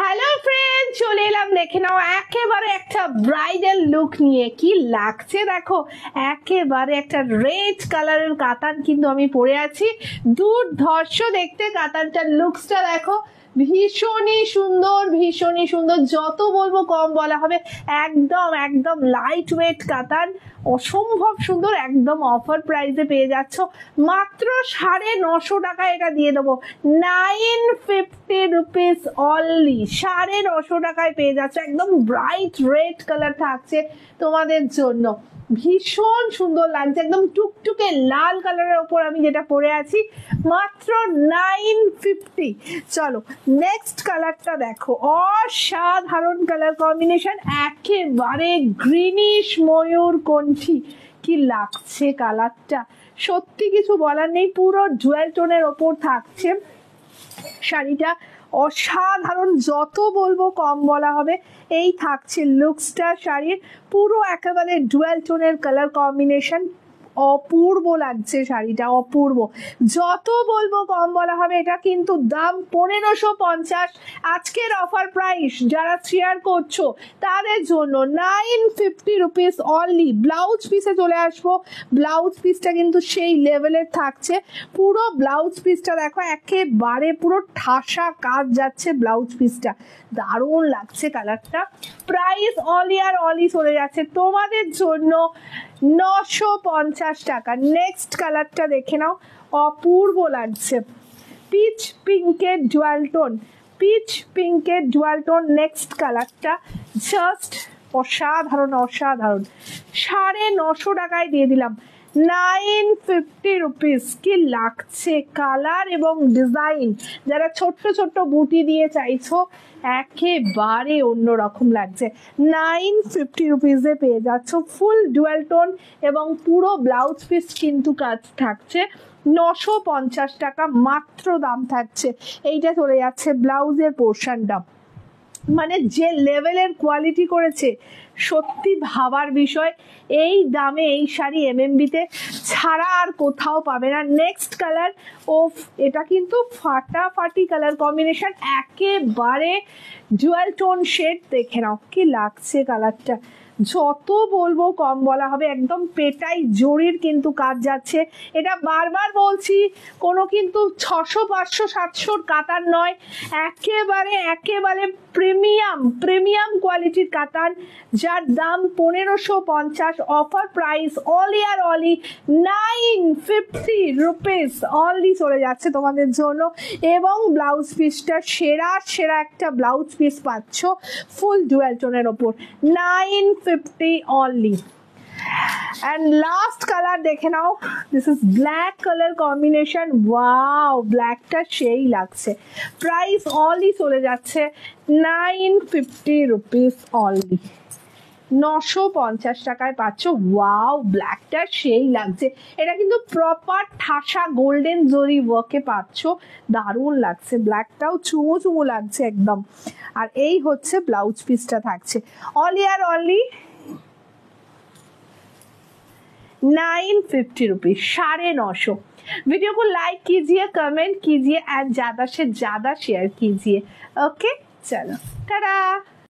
Hello friend, চলে এলাম দেখে নাও একেবারে একটা ব্রাইডাল লুক নিয়ে। কি লাগছে দেখো, একেবারে একটা রেড কালারের কাতান কিন্তু আমি পরে আছি। দুর্ধর্ষ দেখতে কাতানটার লুকসটা দেখো, ভীষণই সুন্দর, ভীষণই সুন্দর। যত বলবো কম বলা হবে। একদম একদম লাইট ওয়েট কাতান, অসম্ভব সুন্দর। একদম অফার প্রাইসে পেয়ে যাচ্ছ, মাত্র 950 টাকায় এটা দিয়ে দেবো। 950 রুপিস অনলি, 950 টাকায় পেয়ে যাচ্ছ। একদম ব্রাইট রেড কালার থাকছে তোমাদের জন্য, ভীষণ সুন্দর লাগছে। একদম টুকটুকে লাল কালারের ওপর আমি যেটা পরে আছি, মাত্র 950। চলো নেক্সট কালারটা দেখো, অসাধারণ কালার কম্বিনেশন, একেবারে গ্রিনিশ ময়ূর কণ্ঠী। কি লাগছে কালারটা, সত্যি কিছু বলার নেই। পুরো জুয়েল টোনের ওপর থাকছে শাড়িটা, অসাধারণ। যত বলবো কম বলা হবে। এই থাকছে লুকসটা শাড়ির, পুরো একেবারে ডুয়েল টোনের কালার কম্বিনেশন, অপূর্ব লাগছে শাড়িটা, অপূর্ব। যত বলবো কম বলা হবে। এটা কিন্তু দাম 1550, আজকের অফার প্রাইস যারা শেয়ার করছো তাদের জন্য 950 রুপিস অনলি। ব্লাউজ পিসে চলে আসবো, ব্লাউজ পিসটা কিন্তু সেই লেভেলের থাকছে। পুরো ব্লাউজ পিসটা দেখো, একেবারে পুরো ঠাসা কাজ যাচ্ছে ব্লাউজ পিসটা, দারুণ লাগছে কালারটা। প্রাইস অলি আর অলি চলে যাচ্ছে তোমাদের জন্য 950 টাকা। নেক্সট কালারটা দেখে নাও, অপূর্ব লাগছে। পিচ পিঙ্কের ডুয়াল টোন, পিচ পিঙ্কের ডুয়াল টোন। নেক্সট কালারটা জাস্ট অসাধারণ, অসাধারণ। 950 টাকায় দিয়ে দিলাম, 950 রুপিস। কি লাগছে কালার এবং ডিজাইন, যারা ছোট্ট ছোট্ট বুটি দিয়ে চাইছো, একেবারে অন্যরকম লাগছে। 950 রুপিসে পেয়ে যাচ্ছ ফুল ডুয়াল টোন এবং পুরো ব্লাউজ পিস কিন্তু কাজ থাকছে। 950 টাকা মাত্র দাম থাকছে। এইটা চলে যাচ্ছে ব্লাউজের পোর্শনটা, মানে যে লেভেলের কোয়ালিটি করেছে, সত্যি ভাবার বিষয়। এই দামে এই শাড়ি এমএমবিতে ছাড়া আর কোথাও পাবে না। নেক্সট কালার, ওফ, এটা কিন্তু ফাটাফাটি কালার কম্বিনেশন, একেবারে ডুয়াল টোন শেড। দেখে নাও কি লাগছে কালারটা, যত বলবো কম বলা হবে। একদম পেটাই জরির কিন্তু কাজ যাচ্ছে। এটা বারবার বলছি, কোনো কিন্তু 600 500 700 কাতান নয়, একেবারে একেবারে প্রিমিয়াম প্রিমিয়াম কোয়ালিটির কাতান, যার দাম 1550। অফার প্রাইস অলি আর অলি 950 রুপিস অনলি চলে যাচ্ছে তোমাদের জন্য। এবং ব্লাউজ পিসটা সেরা সেরা একটা ব্লাউজ পিস পাচ্ছ ফুল ডুয়াল টোনের ওপর, 950 only. And last color দেখে নাও, this is black color combination. wow, ব্ল্যাকটা সেই লাগছে। প্রাইস অনলি চলে যাচ্ছে 950 রুপিস অনলি, 950 টাকায় পাচ্ছ। ওয়াও, ব্ল্যাকটা সেই লাগছে। এটা কিন্তু প্রপার ঠাসা গোল্ডেন জরি ওয়ার্কে পাচ্ছ, দারুণ লাগছে। ব্ল্যাকটাও চুমু চুমু লাগছে একদম। আর এই হচ্ছে ব্লাউজ পিসটা থাকছে অনলি আর অনলি 950 रुपीज, 950। वीडियो को लाइक कीजिए, कमेंट कीजिए एंड ज्यादा से ज्यादा शेयर कीजिए। ओके, चलो टाटा।